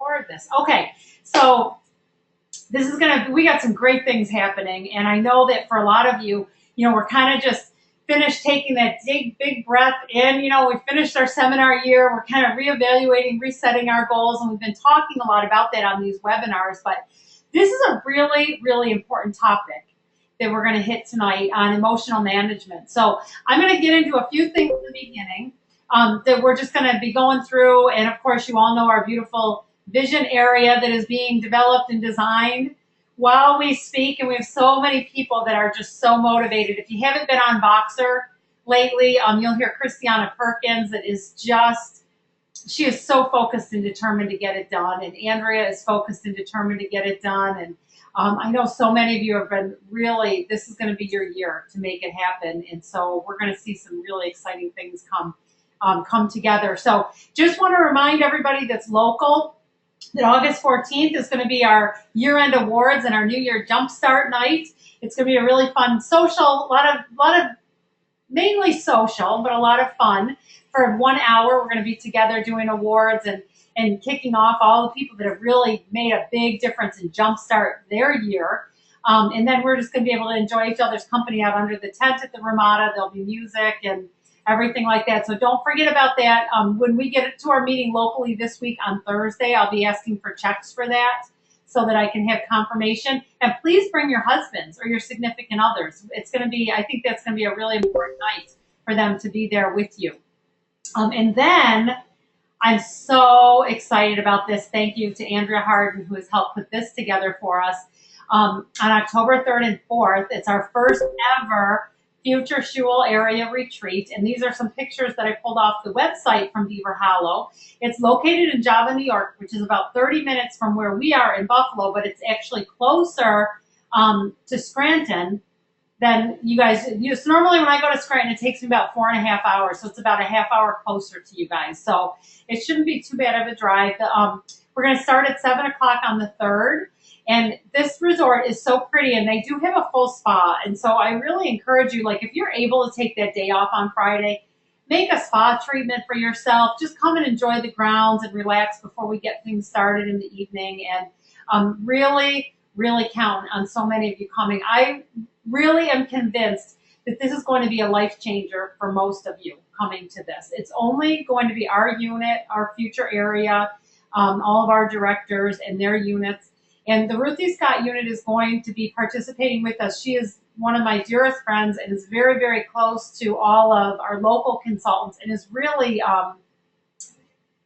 record this. Okay, so this is we got some great things happening. And I know that for a lot of you, we're kind of just finished taking that big breath in. We finished our seminar year. We're kind of reevaluating, resetting our goals. And we've been talking a lot about that on these webinars. But this is a really, really important topic that we're going to hit tonight on emotional management. So I'm going to get into a few things in the beginning that we're just going to be going through. And of course, you all know our beautiful vision area that is being developed and designed while we speak. And we have so many people that are just so motivated. If you haven't been on Voxer lately, you'll hear Christiana Perkins that is just, she is so focused and determined to get it done. And Andrea is focused and determined to get it done. And I know so many of you have been really, this is going to be your year to make it happen. And so we're going to see some really exciting things come together. So just want to remind everybody that's local that August 14th is going to be our year-end awards and our New Year Jumpstart night. It's going to be a really fun social, a lot of mainly social, but a lot of fun. For 1 hour, we're going to be together doing awards and kicking off all the people that have really made a big difference and jumpstart their year. And then we're just going to be able to enjoy each other's company out under the tent at the Ramada. There'll be music and everything like that. So don't forget about that. When we get to our meeting locally this week on Thursday, I'll be asking for checks for that so that I can have confirmation. And please bring your husbands or your significant others. It's going to be, I think that's going to be a really important night for them to be there with you. And then I'm so excited about this. Thank you to Andrea Harden, who has helped put this together for us. On October 3rd and 4th, it's our first ever Future Shul area retreat. And these are some pictures that I pulled off the website from Beaver Hollow. It's located in Java, New York, which is about 30 minutes from where we are in Buffalo, but it's actually closer to Scranton than you guys. So normally when I go to Scranton, it takes me about 4.5 hours. So it's about a half hour closer to you guys. So it shouldn't be too bad of a drive. We're going to start at 7 o'clock on the 3rd. And this resort is so pretty, and they do have a full spa. And so I really encourage you, like if you're able to take that day off on Friday, make a spa treatment for yourself. Just come and enjoy the grounds and relax before we get things started in the evening. And really, really count on so many of you coming. I really am convinced that this is going to be a life changer for most of you coming to this. It's only going to be our unit, our future area, all of our directors and their units. And the Ruthie Scott unit is going to be participating with us. She is one of my dearest friends and is very, very close to all of our local consultants and is really,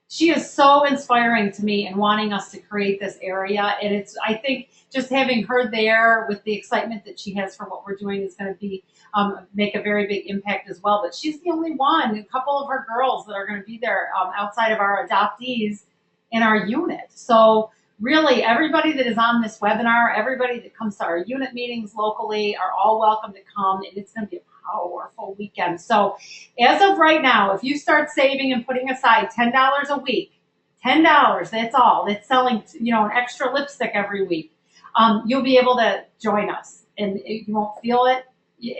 she is so inspiring to me in wanting us to create this area. And it's, I think just having her there with the excitement that she has for what we're doing is going to be, make a very big impact as well. But she's the only one, a couple of her girls that are going to be there outside of our adoptees in our unit. So really, everybody that is on this webinar, everybody that comes to our unit meetings locally are all welcome to come, and it's going to be a powerful weekend. So as of right now, if you start saving and putting aside $10 a week, $10, that's all. That's selling, an extra lipstick every week. You'll be able to join us, and you won't feel it.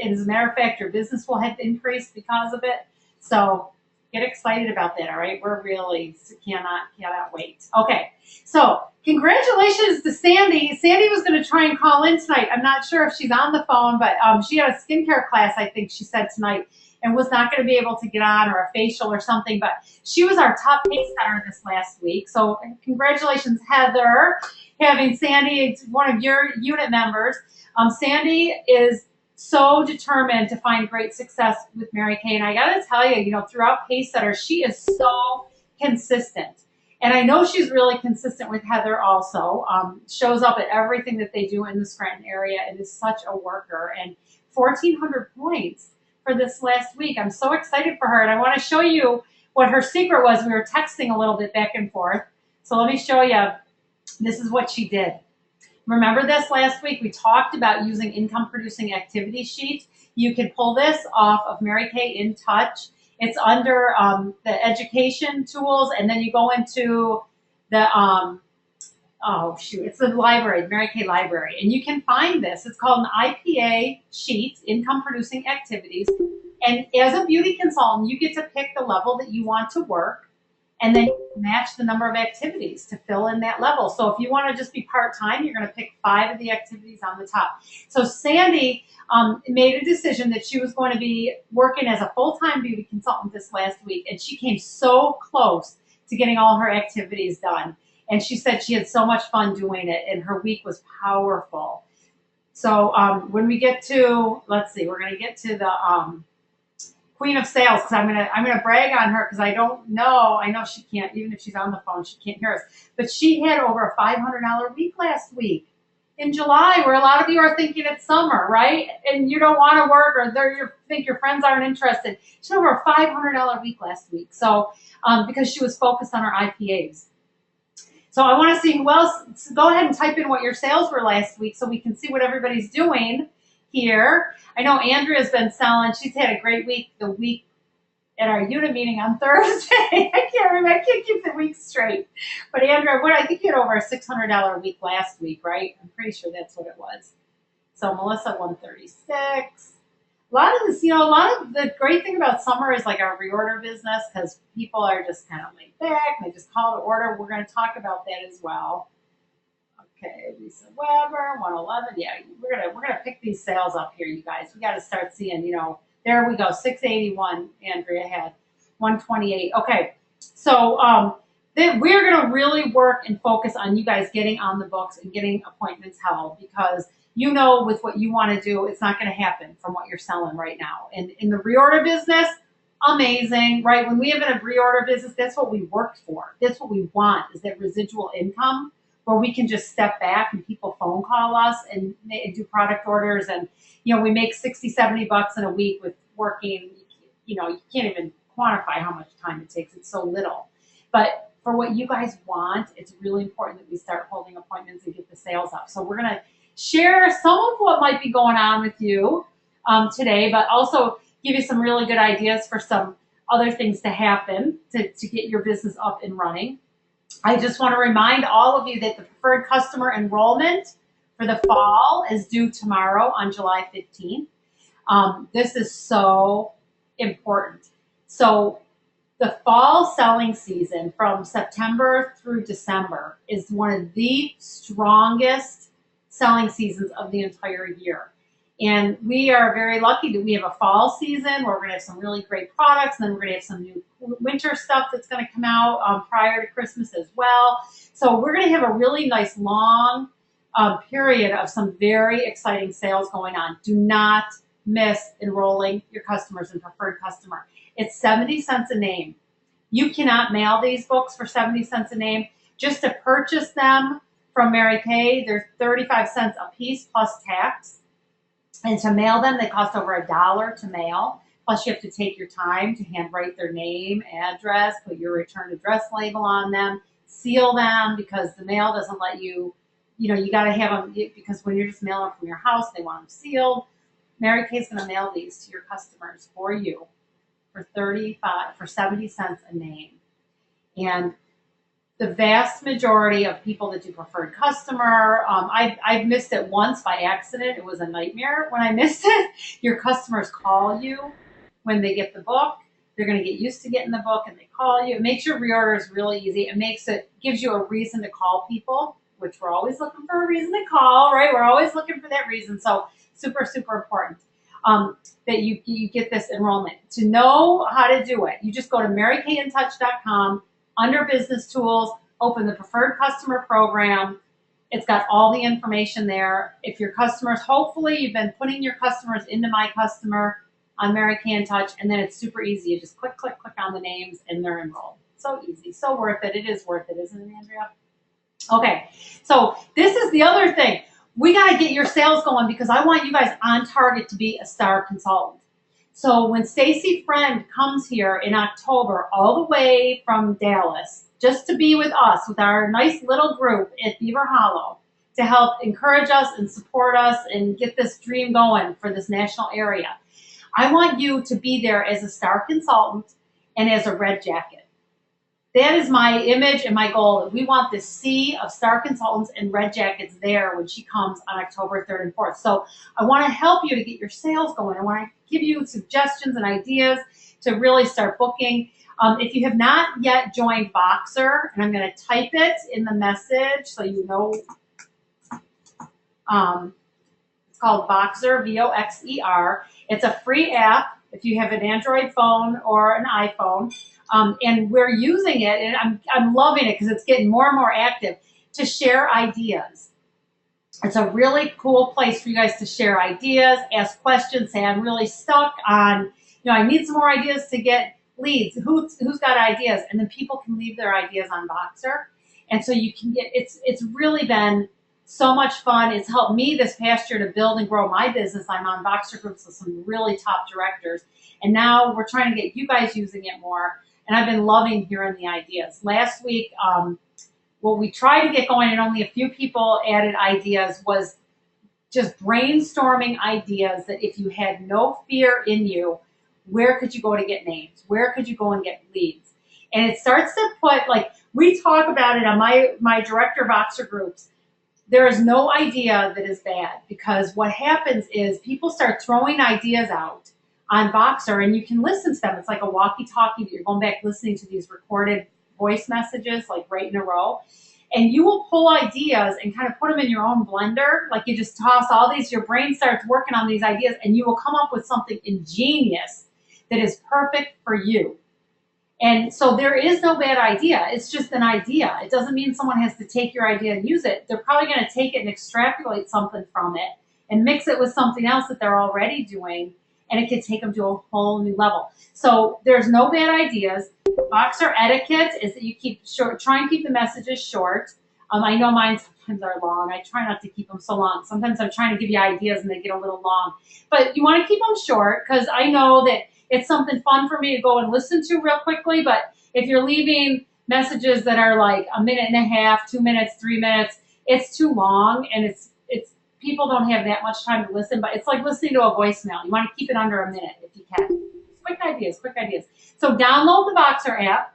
As a matter of fact, your business will have increased because of it. So get excited about that, all right? We're really cannot wait. Okay, so congratulations to Sandy. Sandy was going to try and call in tonight. I'm not sure if she's on the phone, but she had a skincare class, I think she said tonight, and was not going to be able to get on, or a facial or something, but she was our top pace setter this last week. So congratulations, Heather, having Sandy, one of your unit members. Sandy is so determined to find great success with Mary Kay. And I got to tell you, throughout Pacesetter, she is so consistent. And I know she's really consistent with Heather also. Shows up at everything that they do in the Scranton area and is such a worker. And 1,400 points for this last week. I'm so excited for her. And I want to show you what her secret was. We were texting a little bit back and forth. So let me show you. This is what she did. Remember this last week? We talked about using income producing activity sheet. You can pull this off of Mary Kay In Touch. It's under the education tools, and then you go into the, it's the library, Mary Kay Library. And you can find this. It's called an IPA sheet, income producing activities. And as a beauty consultant, you get to pick the level that you want to work. and then match the number of activities to fill in that level. So if you want to just be part-time, you're going to pick 5 of the activities on the top. So Sandy made a decision that she was going to be working as a full-time beauty consultant this last week, and she came so close to getting all her activities done. And she said she had so much fun doing it, and her week was powerful. So when we get to, let's see, we're going to get to the Queen of Sales, because I'm gonna brag on her, because I know she can't, even if she's on the phone, she can't hear us. But she had over a $500 week last week in July, where a lot of you are thinking it's summer, right? And you don't want to work, or you think your friends aren't interested. She had over a $500 week last week. So because she was focused on her IPAs. So I want to see who else. So go ahead and type in what your sales were last week, so we can see what everybody's doing here. I know Andrea's been selling. She's had a great week the week at our unit meeting on Thursday. I can't remember. I can't keep the week straight. But Andrea, I think you had over a $600 week last week, right? I'm pretty sure that's what it was. So Melissa, 136. A lot of this, a lot of the great thing about summer is like our reorder business, because people are just kind of laid back. They just call to order. We're going to talk about that as well. Okay, Lisa Weber, 111. Yeah, we're gonna pick these sales up here, you guys. We got to start seeing, there we go. 681. Andrea had 128. Okay, so then we're gonna really work and focus on you guys getting on the books and getting appointments held, because with what you want to do, it's not going to happen from what you're selling right now. And in the reorder business, amazing, right? When we have a reorder business, that's what we worked for. That's what we want, is that residual income, where we can just step back and people phone call us and do product orders. And, we make 60, 70 bucks in a week with working, you can't even quantify how much time it takes. It's so little. But for what you guys want, it's really important that we start holding appointments and get the sales up. So we're going to share some of what might be going on with you today, but also give you some really good ideas for some other things to happen to get your business up and running. I just want to remind all of you that the preferred customer enrollment for the fall is due tomorrow on July 15th. This is so important. So the fall selling season from September through December is one of the strongest selling seasons of the entire year. And we are very lucky that we have a fall season where we're going to have some really great products, and then we're going to have some new winter stuff that's going to come out prior to Christmas as well. So we're going to have a really nice long period of some very exciting sales going on. Do not miss enrolling your customers in Preferred Customer. It's 70 cents a name. You cannot mail these books for 70 cents a name. Just to purchase them from Mary Kay, they're 35 cents a piece plus tax. And to mail them, they cost over $1 to mail. Plus, you have to take your time to handwrite their name, address, put your return address label on them, seal them, because the mail doesn't let you, you got to have them, because when you're just mailing them from your house, they want them sealed. Mary Kay's going to mail these to your customers for you for 70 cents a name. And the vast majority of people that do Preferred Customer, I've missed it once by accident. It was a nightmare when I missed it. Your customers call you when they get the book. They're going to get used to getting the book, and they call you. It makes your reorders really easy. Gives you a reason to call people, which we're always looking for a reason to call, right? We're always looking for that reason. So super, super important that you get this enrollment. To know how to do it, you just go to marykayintouch.com. Under Business Tools, open the Preferred Customer Program. It's got all the information there. If your customers, hopefully you've been putting your customers into My Customer on Mary Kay in Touch, and then it's super easy. You just click, click, click on the names, and they're enrolled. So easy, so worth it. It is worth it, isn't it, Andrea? Okay, so this is the other thing. We got to get your sales going, because I want you guys on target to be a star consultant. So when Stacy Friend comes here in October, all the way from Dallas, just to be with us, with our nice little group at Beaver Hollow, to help encourage us and support us and get this dream going for this national area, I want you to be there as a star consultant and as a red jacket. That is my image and my goal. We want this sea of star consultants and red jackets there when she comes on October 3rd and 4th. So I want to help you to get your sales going. I want to give you suggestions and ideas to really start booking. If you have not yet joined Voxer, and I'm going to type it in the message so you know, it's called Voxer, Voxer. It's a free app if you have an Android phone or an iPhone. And we're using it, and I'm loving it because it's getting more and more active to share ideas. It's a really cool place for you guys to share ideas, ask questions, say, I'm really stuck on, I need some more ideas to get leads. Who's got ideas? And then people can leave their ideas on Voxer. And so you can get, it's really been so much fun. It's helped me this past year to build and grow my business. I'm on Voxer groups with some really top directors. And now we're trying to get you guys using it more. And I've been loving hearing the ideas. Last week, what we tried to get going, and only a few people added ideas, was just brainstorming ideas that if you had no fear in you, where could you go to get names? Where could you go and get leads? And it starts to put, like, we talk about it on my Director Voxer groups. There is no idea that is bad, because what happens is people start throwing ideas out on Voxer, and you can listen to them. It's like a walkie-talkie that you're going back listening to these recorded voice messages, like right in a row. And you will pull ideas and kind of put them in your own blender. Like you just toss all these, your brain starts working on these ideas, and you will come up with something ingenious that is perfect for you. And so there is no bad idea. It's just an idea. It doesn't mean someone has to take your idea and use it. They're probably going to take it and extrapolate something from it and mix it with something else that they're already doing, and it can take them to a whole new level. So there's no bad ideas. Voxer etiquette is that you keep short, try and keep the messages short. I know mine sometimes are long. I try not to keep them so long. Sometimes I'm trying to give you ideas and they get a little long. But you want to keep them short, because I know that it's something fun for me to go and listen to real quickly. But if you're leaving messages that are like a minute and a half, 2 minutes, 3 minutes, it's too long, and it's people don't have that much time to listen. But it's like listening to a voicemail. You want to keep it under a minute if you can. Quick ideas, quick ideas. So download the Voxer app.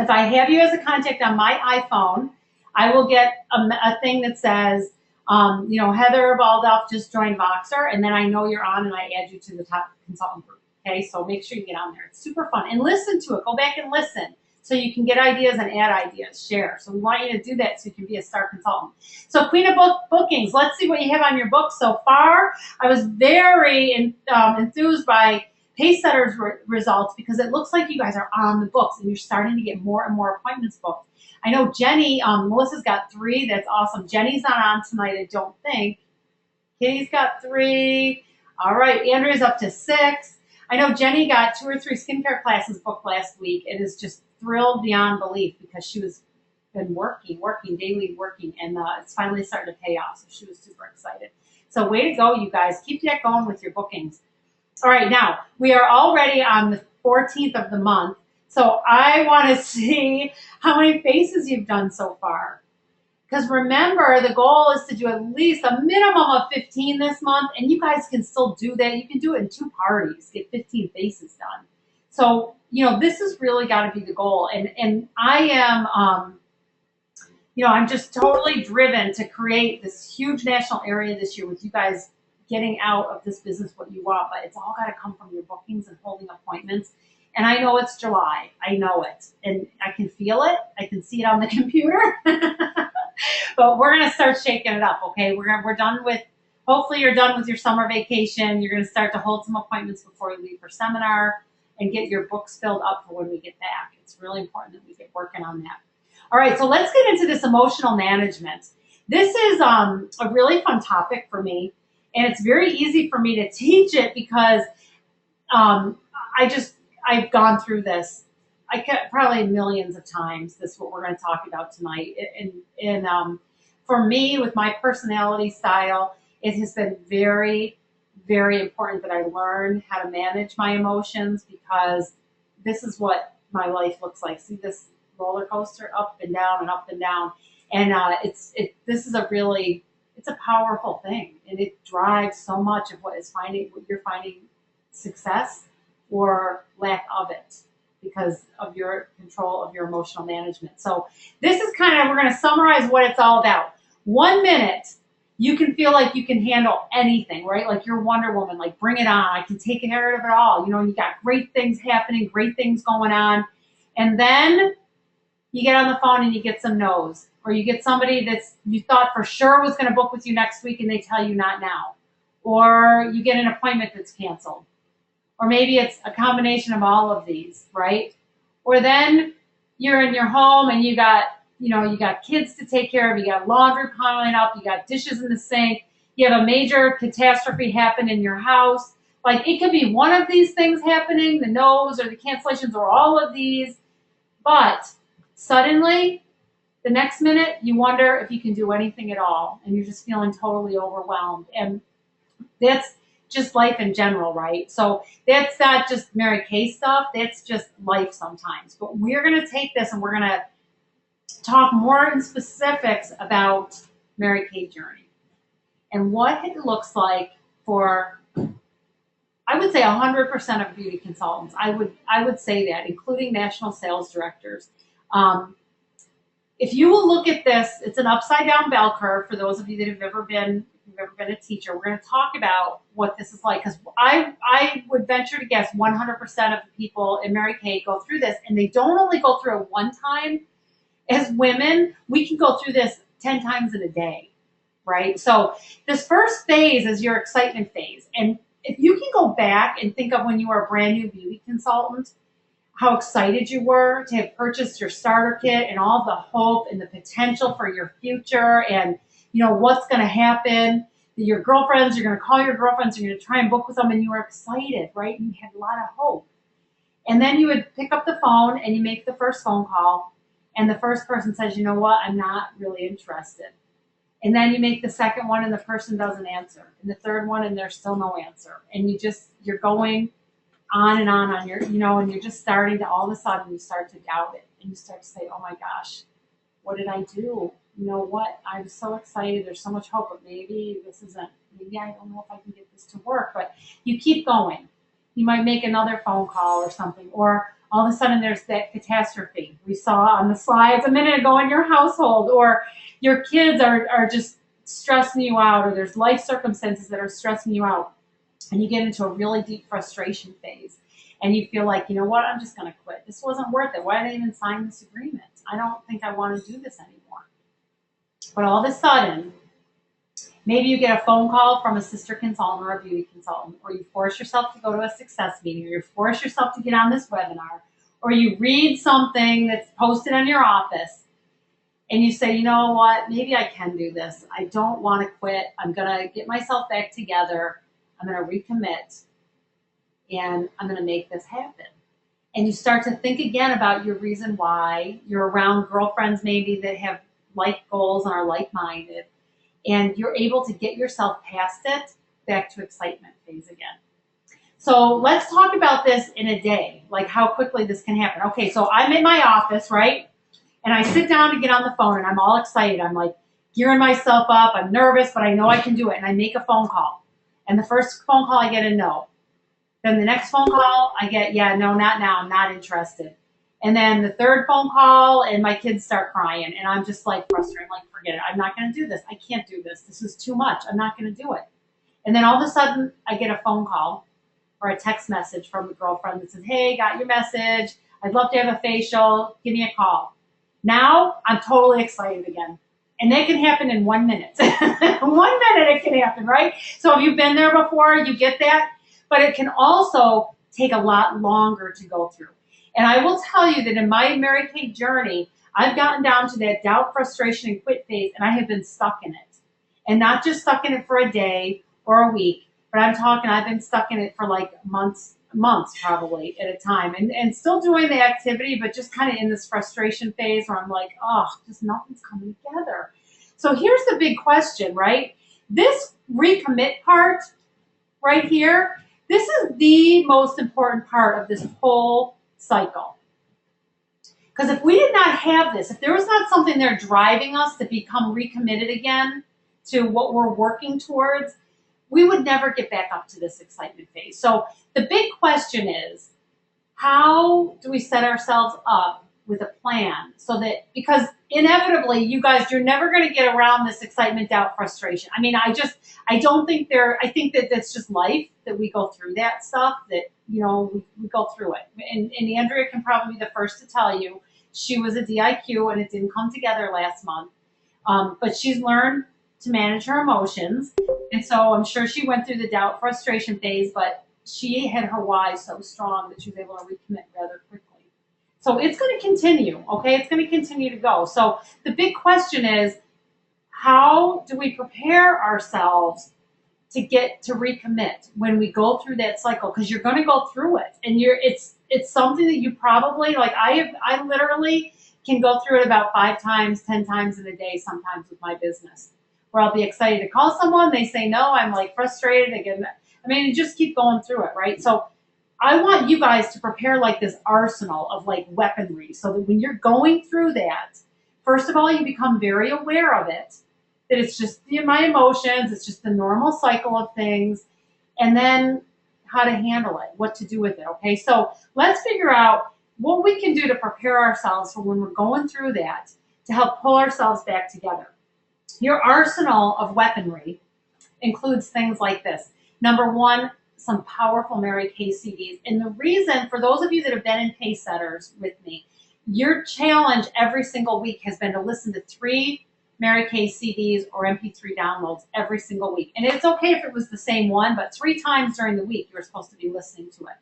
If I have you as a contact on my iPhone, I will get a thing that says, Heather Baldoff just joined Voxer, and then I know you're on, and I add you to the top consultant group. Okay, so make sure you get on there. It's super fun. And listen to it. Go back and listen so you can get ideas and add ideas, share. So we want you to do that so you can be a star consultant. So Queen of Bookings, let's see what you have on your book so far. I was very enthused by Pacesetter's results, because it looks like you guys are on the books and you're starting to get more and more appointments booked. I know Jenny, Melissa's got 3. That's awesome. Jenny's not on tonight, I don't think. Kitty's got 3. All right, Andrea's up to 6. I know Jenny got 2 or 3 skincare classes booked last week and is just thrilled beyond belief, because she was been working daily, and it's finally starting to pay off. So she was super excited. So way to go, you guys. Keep that going with your bookings. All right, now we are already on the 14th of the month. So I want to see how many faces you've done so far. Because remember, the goal is to do at least a minimum of 15 this month, and you guys can still do that. You can do it in 2 parties, get 15 faces done. So, this has really got to be the goal. And I am, I'm just totally driven to create this huge national area this year with you guys getting out of this business what you want. But it's all got to come from your bookings and holding appointments. And I know it's July. I know it. And I can feel it. I can see it on the computer. But we're going to start shaking it up, okay? We're done with, hopefully you're done with your summer vacation. You're going to start to hold some appointments before you leave for seminar and get your books filled up for when we get back. It's really important that we get working on that. All right, so let's get into this emotional management. This is a really fun topic for me, and it's very easy for me to teach it because I've gone through this. I kept probably millions of times. This is what we're going to talk about tonight. And for me, with my personality style, it has been very, very important that I learn how to manage my emotions, because this is what my life looks like. See this roller coaster, up and down and up and down. And this is it's a powerful thing, and it drives so much of what you're finding success or lack of it, because of your control of your emotional management. So this is we're going to summarize what it's all about. 1 minute, you can feel like you can handle anything, right? Like you're Wonder Woman, like bring it on. I can take care of it all. You got great things happening, great things going on. And then you get on the phone and you get some no's, or you get somebody that's you thought for sure was going to book with you next week and they tell you not now, or you get an appointment that's canceled, or maybe it's a combination of all of these, right? Or then you're in your home and you got kids to take care of, you got laundry piling up, you got dishes in the sink, you have a major catastrophe happen in your house. Like, it could be one of these things happening, the no's or the cancellations or all of these, but suddenly the next minute you wonder if you can do anything at all and you're just feeling totally overwhelmed. And that's just life in general, right? So that's not just Mary Kay stuff, that's just life sometimes. But we're going to take this and we're going to talk more in specifics about Mary Kay journey and what it looks like for, I would say, 100% of beauty consultants. I would say that, including national sales directors. If you will look at this, it's an upside down bell curve for those of you that have ever been a teacher. We're going to talk about what this is like, because I would venture to guess 100% of the people in Mary Kay go through this, and they don't only go through it one time. As women, we can go through this 10 times in a day, right? So this first phase is your excitement phase. And if you can go back and think of when you were a brand new beauty consultant, how excited you were to have purchased your starter kit and all the hope and the potential for your future and, what's going to happen. Your girlfriends, you're going to call your girlfriends, you're going to try and book with them, and you were excited, right? You had a lot of hope. And then you would pick up the phone and you make the first phone call, and the first person says, you know what, I'm not really interested. And then you make the second one and the person doesn't answer. And the third one and there's still no answer. And you're going on and on your, and you're just starting to, all of a sudden you start to doubt it. And you start to say, oh my gosh, what did I do? You know what? I'm so excited. There's so much hope, but maybe I don't know if I can get this to work. But you keep going. You might make another phone call or something, or all of a sudden there's that catastrophe we saw on the slides a minute ago in your household, or your kids are just stressing you out, or there's life circumstances that are stressing you out, and you get into a really deep frustration phase, and you feel like, you know what, I'm just going to quit. This wasn't worth it. Why did I even sign this agreement? I don't think I want to do this anymore. But all of a sudden, maybe you get a phone call from a sister consultant or a beauty consultant, or you force yourself to go to a success meeting, or you force yourself to get on this webinar, or you read something that's posted in your office, and you say, you know what, maybe I can do this. I don't want to quit. I'm going to get myself back together. I'm going to recommit, and I'm going to make this happen. And you start to think again about your reason why. You're around girlfriends maybe that have like goals and are like-minded, and you're able to get yourself past it, back to excitement phase again. So let's talk about this in a day, like how quickly this can happen. Okay, so I'm in my office, right? And I sit down to get on the phone, and I'm all excited. I'm like gearing myself up. I'm nervous, but I know I can do it. And I make a phone call. And the first phone call, I get a no. Then the next phone call, I get, yeah, no, not now. I'm not interested. And then the third phone call, and my kids start crying. And I'm just like frustrated. I'm like, forget it. I'm not going to do this. I can't do this. This is too much. I'm not going to do it. And then all of a sudden, I get a phone call or a text message from a girlfriend that says, hey, got your message. I'd love to have a facial. Give me a call. Now I'm totally excited again. And that can happen in 1 minute. 1 minute it can happen, right? So if you've been there before, you get that. But it can also take a lot longer to go through. And I will tell you that in my Mary Kay journey, I've gotten down to that doubt, frustration, and quit phase, and I have been stuck in it. And not just stuck in it for a day or a week, but I've been stuck in it for like months probably at a time, and still doing the activity, but just kind of in this frustration phase where I'm like, oh, just nothing's coming together. So here's the big question, right? This recommit part right here, this is the most important part of this whole cycle. Because if we did not have this, if there was not something there driving us to become recommitted again to what we're working towards, we would never get back up to this excitement phase. So the big question is, how do we set ourselves up with a plan so that, because inevitably, you guys, you're never going to get around this excitement, doubt, frustration. I mean, I don't think I think that that's just life, that we go through that stuff, that, we go through it. And Andrea can probably be the first to tell you, she was a DIQ and it didn't come together last month. But she's learned to manage her emotions. And so I'm sure she went through the doubt, frustration phase, but she had her why so strong that she was able to recommit rather quickly. So it's going to continue, okay? It's going to continue to go. So the big question is, how do we prepare ourselves to get to recommit when we go through that cycle? Because you're going to go through it, and it's something that you probably, like, I literally can go through it about 5 times, 10 times in a day sometimes with my business, where I'll be excited to call someone, they say no, I'm like frustrated again. I mean, you just keep going through it, right? So I want you guys to prepare like this arsenal of like weaponry, so that when you're going through that, first of all, you become very aware of it, that it's just my emotions, it's just the normal cycle of things, and then how to handle it, what to do with it, okay? So let's figure out what we can do to prepare ourselves for when we're going through that, to help pull ourselves back together. Your arsenal of weaponry includes things like this. Number one, some powerful Mary Kay CDs. And the reason, for those of you that have been in Pacesetters with me, your challenge every single week has been to listen to 3 Mary Kay CDs or MP3 downloads every single week. And it's okay if it was the same one, but 3 times during the week you're supposed to be listening to it.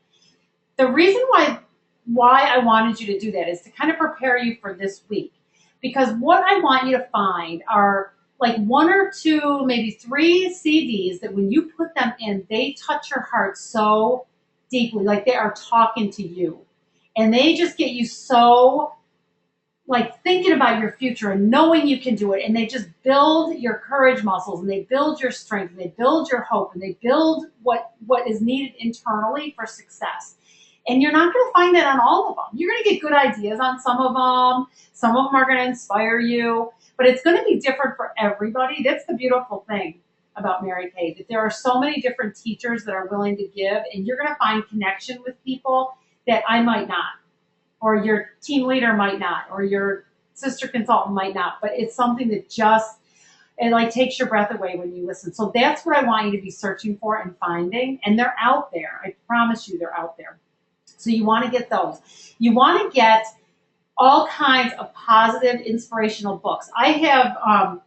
The reason why I wanted you to do that is to kind of prepare you for this week. Because what I want you to find are like 1 or 2, maybe 3 CDs that when you put them in, they touch your heart so deeply, like they are talking to you. And they just get you so like thinking about your future and knowing you can do it. And they just build your courage muscles, and they build your strength, and they build your hope, and they build what is needed internally for success. And you're not going to find that on all of them. You're going to get good ideas on some of them. Some of them are going to inspire you, but it's going to be different for everybody. That's the beautiful thing about Mary Kay, that there are so many different teachers that are willing to give, and you're going to find connection with people that I might not, or your team leader might not, or your sister consultant might not, but it's something that just, it like takes your breath away when you listen. So that's what I want you to be searching for and finding, and they're out there. I promise you they're out there. So you want to get those. You want to get all kinds of positive, inspirational books. I have,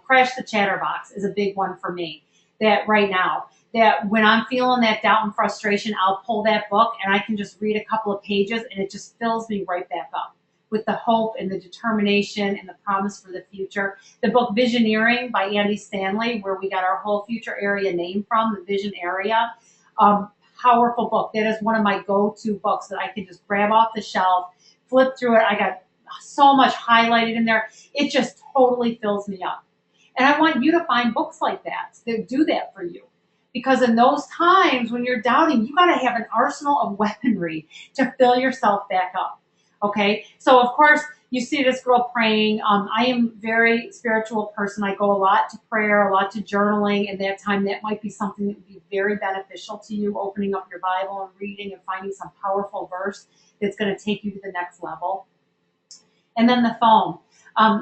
Crash the Chatterbox is a big one for me. That right now, that when I'm feeling that doubt and frustration, I'll pull that book and I can just read a couple of pages, and it just fills me right back up with the hope and the determination and the promise for the future. The book Visioneering by Andy Stanley, where we got our whole future area name from, the Vision Area. Powerful book. That is one of my go-to books that I can just grab off the shelf, flip through it. I got so much highlighted in there. It just totally fills me up. And I want you to find books like that do that for you. Because in those times when you're doubting, you got to have an arsenal of weaponry to fill yourself back up. Okay? So, of course, you see this girl praying. I am a very spiritual person. I go a lot to prayer, a lot to journaling, and that time that might be something that would be very beneficial to you, opening up your Bible and reading and finding some powerful verse that's going to take you to the next level. And then the phone.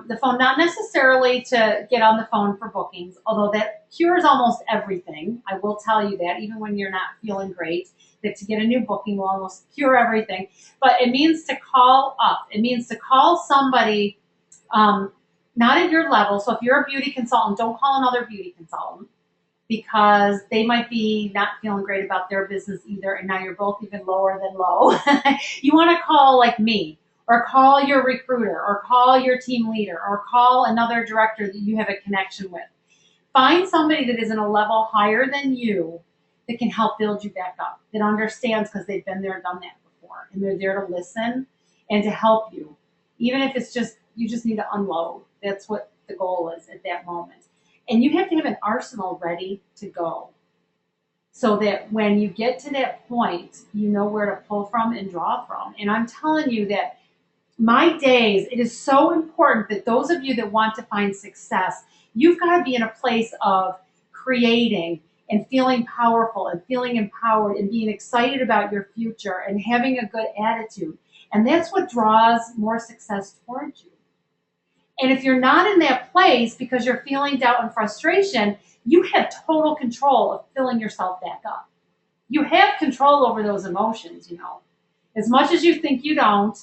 The phone, not necessarily to get on the phone for bookings, although that cures almost everything. I will tell you that, even when you're not feeling great, that to get a new booking will almost cure everything. But it means to call up. It means to call somebody not at your level. So if you're a beauty consultant, don't call another beauty consultant, because they might be not feeling great about their business either, and now you're both even lower than low. You want to call like me, or call your recruiter, or call your team leader, or call another director that you have a connection with. Find somebody that is in a level higher than you that can help build you back up, that understands, because they've been there, done that before, and they're there to listen and to help you. Even if it's just, you just need to unload. That's what the goal is at that moment. And you have to have an arsenal ready to go, so that when you get to that point, you know where to pull from and draw from. And I'm telling you that my days, it is so important that those of you that want to find success, you've got to be in a place of creating and feeling powerful and feeling empowered and being excited about your future and having a good attitude. And that's what draws more success towards you. And if you're not in that place because you're feeling doubt and frustration, you have total control of filling yourself back up. You have control over those emotions, you know. As much as you think you don't,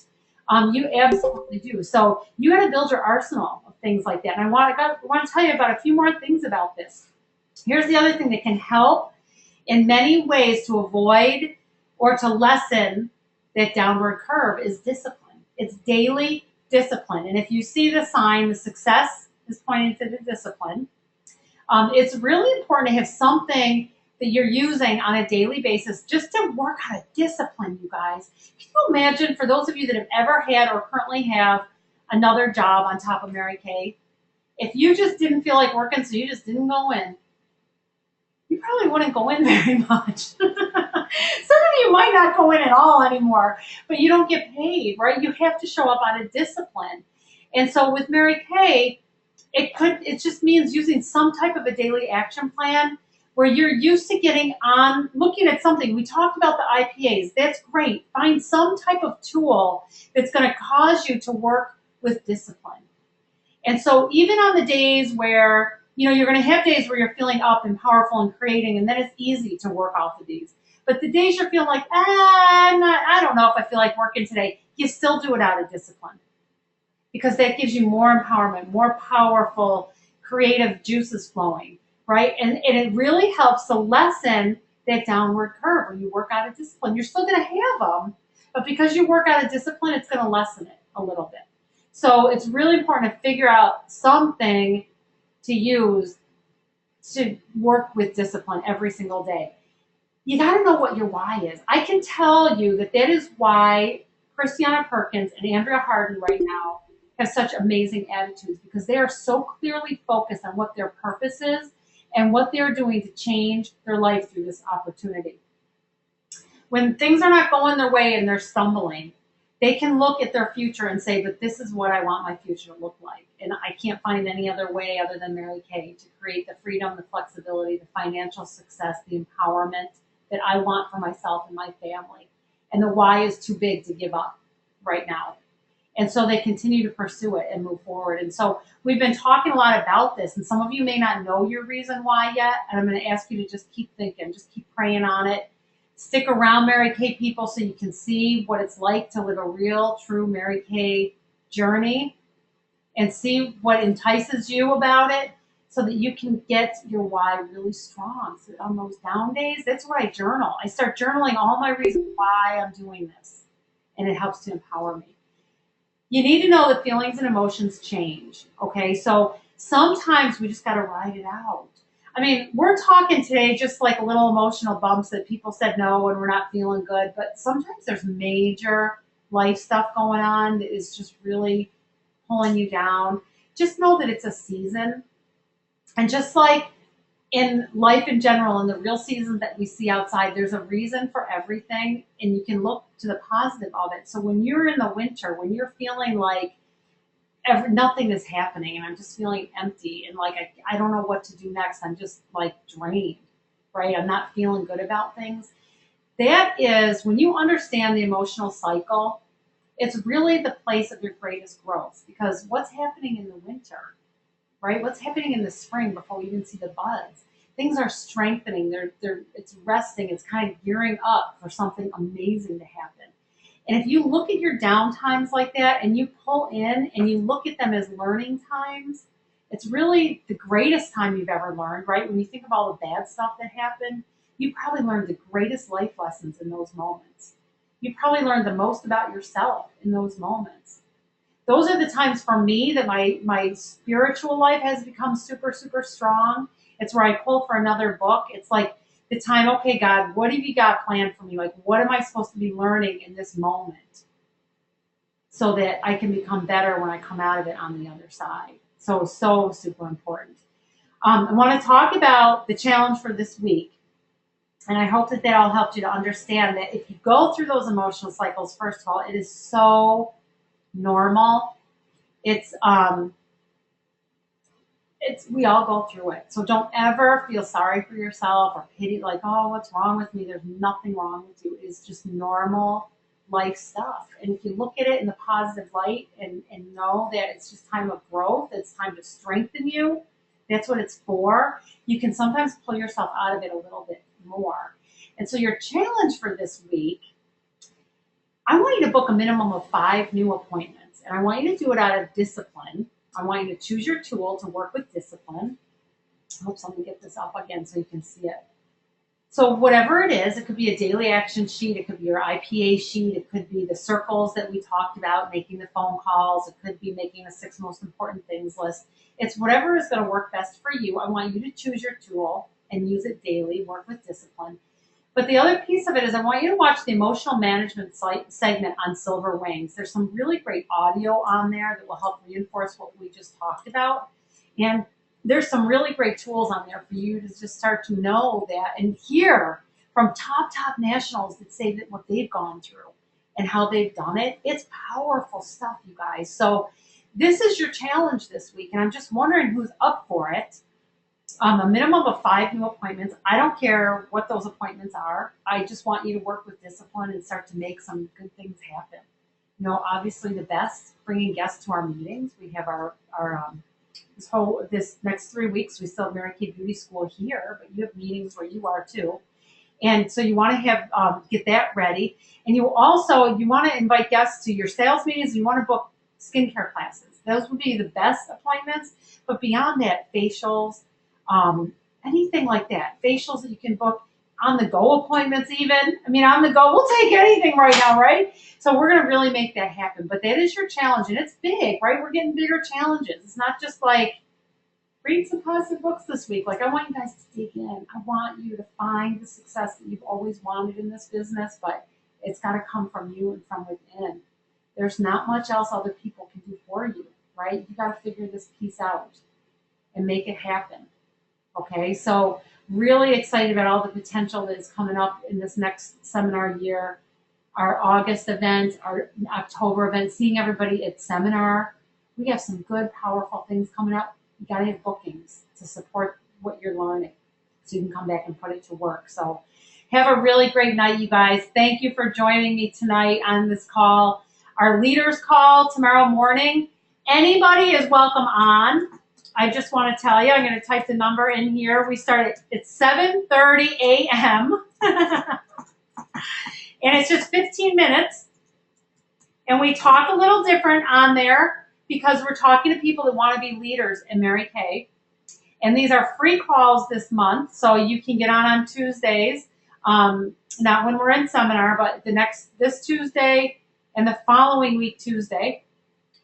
you absolutely do. So you got to build your arsenal of things like that. And I want to tell you about a few more things about this. Here's the other thing that can help in many ways to avoid or to lessen that downward curve is discipline. It's daily discipline. And if you see the sign, the success is pointing to the discipline. It's really important to have something that you're using on a daily basis just to work on a discipline, you guys. Can you imagine, for those of you that have ever had or currently have another job on top of Mary Kay, if you just didn't feel like working, so you just didn't go in, you probably wouldn't go in very much. Some of you might not go in at all anymore, but you don't get paid, right? You have to show up on a discipline. And so with Mary Kay, it just means using some type of a daily action plan where you're used to getting on, looking at something. We talked about the IPAs. That's great. Find some type of tool that's going to cause you to work with discipline. And so even on the days where, you know, you're going to have days where you're feeling up and powerful and creating, and then it's easy to work off of these. But the days you're feeling like, I don't know if I feel like working today, you still do it out of discipline. Because that gives you more empowerment, more powerful, creative juices flowing, right? And it really helps to lessen that downward curve when you work out of discipline. You're still going to have them, but because you work out of discipline, it's going to lessen it a little bit. So it's really important to figure out something to use to work with discipline every single day. You got to know what your why is. I can tell you that is why Christiana Perkins and Andrea Harden right now have such amazing attitudes, because they are so clearly focused on what their purpose is and what they're doing to change their life through this opportunity. When things are not going their way and they're stumbling, they can look at their future and say, but this is what I want my future to look like. And I can't find any other way other than Mary Kay to create the freedom, the flexibility, the financial success, the empowerment that I want for myself and my family. And the why is too big to give up right now. And so they continue to pursue it and move forward. And so we've been talking a lot about this, and some of you may not know your reason why yet. And I'm going to ask you to just keep thinking, just keep praying on it. Stick around Mary Kay people so you can see what it's like to live a real, true Mary Kay journey and see what entices you about it so that you can get your why really strong. So on those down days, that's what I journal. I start journaling all my reasons why I'm doing this, and it helps to empower me. You need to know that feelings and emotions change, okay? So sometimes we just got to ride it out. I mean, we're talking today just like a little emotional bumps that people said no and we're not feeling good, but sometimes there's major life stuff going on that is just really pulling you down. Just know that it's a season. And just like in life in general, in the real seasons that we see outside, there's a reason for everything, and you can look to the positive of it. So when you're in the winter, when you're feeling like nothing is happening and I'm just feeling empty and like I don't know what to do next, I'm just like drained, right? I'm not feeling good about things. That is when you understand the emotional cycle, it's really the place of your greatest growth, because what's happening in the winter, right? What's happening in the spring before we even see the buds? Things are strengthening. It's resting. It's kind of gearing up for something amazing to happen. And if you look at your down times like that and you pull in and you look at them as learning times, it's really the greatest time you've ever learned, right? When you think of all the bad stuff that happened, you probably learned the greatest life lessons in those moments. You probably learned the most about yourself in those moments. Those are the times for me that my spiritual life has become super, super strong. It's where I pull for another book. It's like the time, okay, God, what have you got planned for me? Like, what am I supposed to be learning in this moment so that I can become better when I come out of it on the other side? So super important. I want to talk about the challenge for this week. And I hope that all helped you to understand that if you go through those emotional cycles, first of all, it is so normal. We all go through it. So don't ever feel sorry for yourself or pity, like, oh, what's wrong with me? There's nothing wrong with you. It's just normal life stuff. And if you look at it in the positive light and know that it's just time of growth, it's time to strengthen you, that's what it's for, you can sometimes pull yourself out of it a little bit more. And so your challenge for this week, I want you to book a minimum of 5 new appointments. And I want you to do it out of discipline. I want you to choose your tool to work with discipline. I hope someone get this up again so you can see it. So whatever it is, it could be a daily action sheet, it could be your IPA sheet, it could be the circles that we talked about, making the phone calls, it could be making a 6 most important things list. It's whatever is going to work best for you. I want you to choose your tool and use it daily, work with discipline. But the other piece of it is I want you to watch the emotional management segment on Silver Wings. There's some really great audio on there that will help reinforce what we just talked about. And there's some really great tools on there for you to just start to know that and hear from top nationals that say that what they've gone through and how they've done it. It's powerful stuff, you guys. So this is your challenge this week, and I'm just wondering who's up for it. A minimum of 5 new appointments. I don't care what those appointments are. I just want you to work with discipline and start to make some good things happen. You know, obviously the best, bringing guests to our meetings. We have our this next 3 weeks, we still have Mary Kay Beauty School here, but you have meetings where you are too. And so you want to have get that ready. And you want to invite guests to your sales meetings. And you want to book skincare classes. Those would be the best appointments. But beyond that, facials, anything like that. Facials that you can book, on the go appointments even. I mean, on the go, we'll take anything right now, right? So we're going to really make that happen. But that is your challenge, and it's big, right? We're getting bigger challenges. It's not just like, read some positive books this week. Like, I want you guys to dig in. I want you to find the success that you've always wanted in this business, but it's got to come from you and from within. There's not much else other people can do for you, right? You got to figure this piece out and make it happen. Okay, so really excited about all the potential that is coming up in this next seminar year, our August event, our October event, seeing everybody at seminar. We have some good, powerful things coming up. You got to have bookings to support what you're learning so you can come back and put it to work. So have a really great night, you guys. Thank you for joining me tonight on this call. Our leaders call tomorrow morning. Anybody is welcome on. I just want to tell you, I'm going to type the number in here. We start at 7:30 a.m. and it's just 15 minutes. And we talk a little different on there because we're talking to people that want to be leaders in Mary Kay. And these are free calls this month, so you can get on Tuesdays. Not when we're in seminar, but this Tuesday and the following week Tuesday.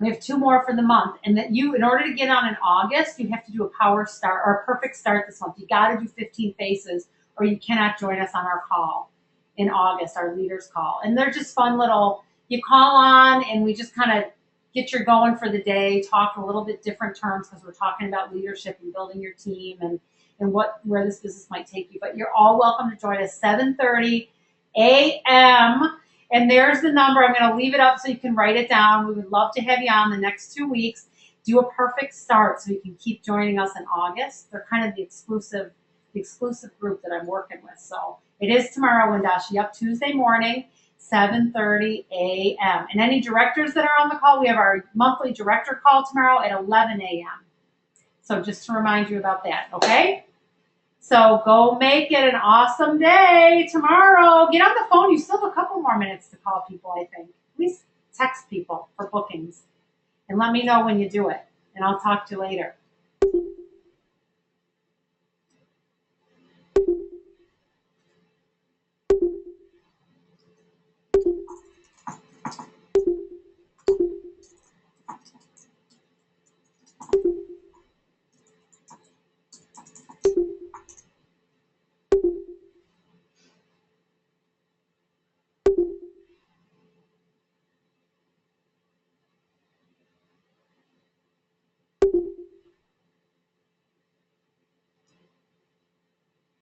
We have 2 more for the month. And that in order to get on in August, you have to do a power start or a perfect start this month. You got to do 15 faces or you cannot join us on our call in August, our leaders call. And they're just fun little, you call on and we just kind of get you going for the day, talk a little bit different terms because we're talking about leadership and building your team and where this business might take you. But you're all welcome to join us 7:30 a.m. And there's the number. I'm going to leave it up so you can write it down. We would love to have you on the next 2 weeks. Do a perfect start so you can keep joining us in August. They're kind of the exclusive group that I'm working with. So it is tomorrow, Wendashi. Yep, Tuesday morning, 7:30 a.m. And any directors that are on the call, we have our monthly director call tomorrow at 11 a.m. So just to remind you about that, okay? So go make it an awesome day tomorrow. Get on the phone. You still have a couple more minutes to call people, I think. At least text people for bookings. And let me know when you do it. And I'll talk to you later.